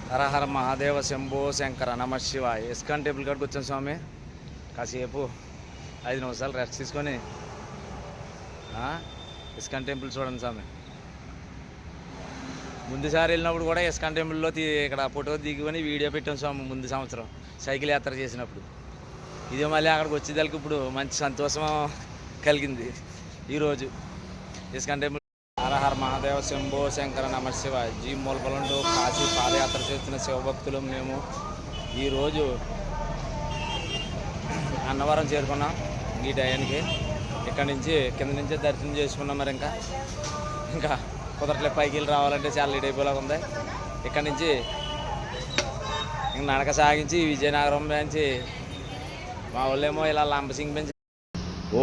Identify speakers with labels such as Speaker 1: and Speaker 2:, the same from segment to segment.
Speaker 1: హరహర మహాదేవ శంభో శంకర నమ శివాయ. ISKCON temple కాడికి వచ్చాం స్వామి. కాసేపు 5 నిమిషాలు రెస్ట్ తీసుకొని ఇస్కాన్ టెంపుల్ చూడండి స్వామి. ముందుసారి వెళ్ళినప్పుడు కూడా ఇస్కాన్ టెంపుల్లో ఇక్కడ ఫోటో దిగుకొని వీడియో పెట్టాం స్వామి. ముందు సంవత్సరం సైకిల్ యాత్ర చేసినప్పుడు. ఇదే మళ్ళీ అక్కడికి వచ్చేదానికి ఇప్పుడు మంచి సంతోషం కలిగింది ఈరోజు. ఇస్కాన్ టెంపుల్ హరహర మహాదేవ శంభో శంకర నమ శివాయ. జీ మూలపలంలో కాశీ పాదయాత్ర చేస్తున్న శివభక్తులు మేము ఈరోజు అన్నవరం చేరుకున్నాం. ఈ టయానికి ఇక్కడి నుంచి కింద నుంచే దర్శనం చేసుకున్నాం. మరి ఇంకా కుదరట్లే, పైకి వెళ్ళి రావాలంటే చాలా లేట్ అయిపోయేలాగా ఉంది. ఇక్కడి నుంచి ఇంక నడక సాగించి విజయనగరం నుంచి మా వాళ్ళేమో ఇలా లంబసింగ్ పెంచి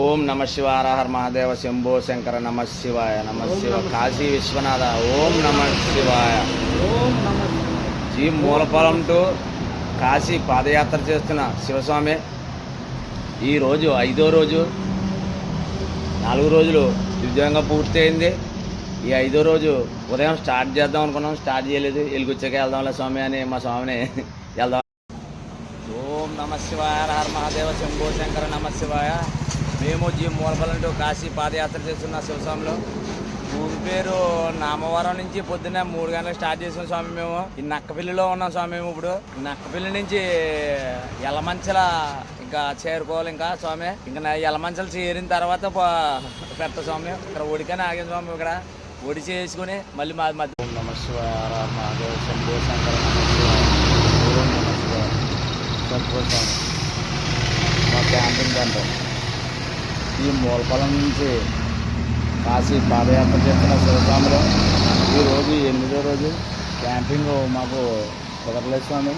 Speaker 1: ఓం నమ శివాయ హర మహాదేవ శంభో శంకర నమ శివాయ నమ శివ కాశీ విశ్వనాథ ఓం నమ శివాయ. జీ మూలపాలెం టు కాశీ పాదయాత్ర చేస్తున్న శివస్వామి ఈరోజు 5వ రోజు. 4 రోజులు దివ్యంగా పూర్తయింది. ఈ 5వ రోజు ఉదయం స్టార్ట్ చేద్దాం అనుకున్నాం, స్టార్ట్ చేయలేదు. ఎలుగుచ్చాక వెళ్దాంలే స్వామి అని మా స్వామిని వెళ్దాం. ఓం నమ శివాయ హర మహాదేవ శంభో శంకర నమ శివాయ. మేము జీ మూలపాలెం టు కాశీ పాదయాత్ర చేస్తున్న శివస్వామిలో ఊరి పేరు నామవరం నుంచి పొద్దున్న 3 గంటలకు స్టార్ట్ చేసాం స్వామి. మేము ఈ నక్కపల్లిలో ఉన్నాం స్వామి. మేము ఇప్పుడు నక్కపల్లి నుంచి యలమంచల ఇంకా చేరుకోవాలి ఇంకా స్వామి. ఇంకా యలమంచలు చేరిన తర్వాత పెడతా స్వామి. ఇక్కడ ఒడికని ఆగాం స్వామి. ఇక్కడ ఒడి చేసుకుని మళ్ళీ మా మధ్య నమ శివాయ మహాదేవ శంభో శంకర నమ శివాయ ఓం నమ శివాయ సంతోషం. మా క్యాంపింగ్ అంటే ఈ మూలపాలెం నుంచి కాశీ పాదయాత్ర చేస్తున్న శివస్వామిలో ఈరోజు 8వ రోజు. క్యాంపింగ్ మాకు కుదరలేదు స్వామి.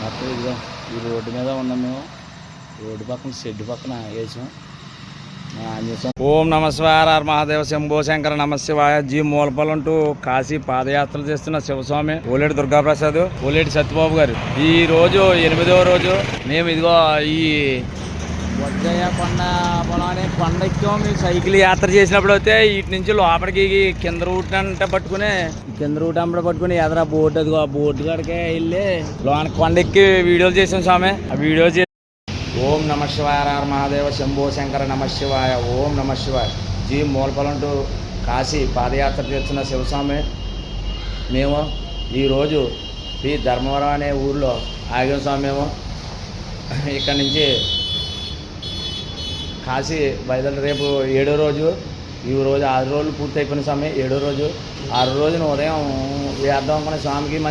Speaker 1: మొత్తం ఇదిగో ఈ రోడ్డు మీద ఉన్నాం మేము. రోడ్డు పక్కన షెడ్ పక్కన వేసాం. ఓం నమ శివాయ మహాదేవ శంభో శంకర నమ శివాయ. జీ మూలపాలెం టు కాశీ పాదయాత్ర చేస్తున్న శివస్వామి ఓలేటి దుర్గాప్రసాద్, ఓలేటి సత్యబాబు గారు. ఈ రోజు 8వ రోజు. మేము ఇదిగో ఈ వజ్రయ్య కొండ పొలాన్ని కొండ ఎక్కాం. మేము సైకిల్ యాత్ర చేసినప్పుడు అయితే వీటి నుంచి లోపలికి కింద రూట్ అంటే పట్టుకుని ఎదరా బోట్, అదిగో ఆ బోట్ కాడికే వెళ్ళి లోన కొండ ఎక్కి వీడియోలు చేసాం స్వామి. ఆ వీడియో ఓం నమ శివాయ హర మహాదేవ శంభో శంకర నమ శివాయ ఓం నమ శివాయ. జీ మూలపాలెం టు కాశీ పాదయాత్ర చేస్తున్న శివస్వామి మేము ఈరోజు ఈ ధర్మవరం అనే ఊర్లో ఆగాం స్వామి. మేము ఇక్కడి నుంచి కాశీ బయలుదేరి రేపు 7వ రోజు. ఈ రోజు 6 రోజులు పూర్తి అయిపోయిన స్వామి. 7వ రోజు 6 రోజున ఉదయం వేద్దాం అనుకున్న స్వామికి మంచి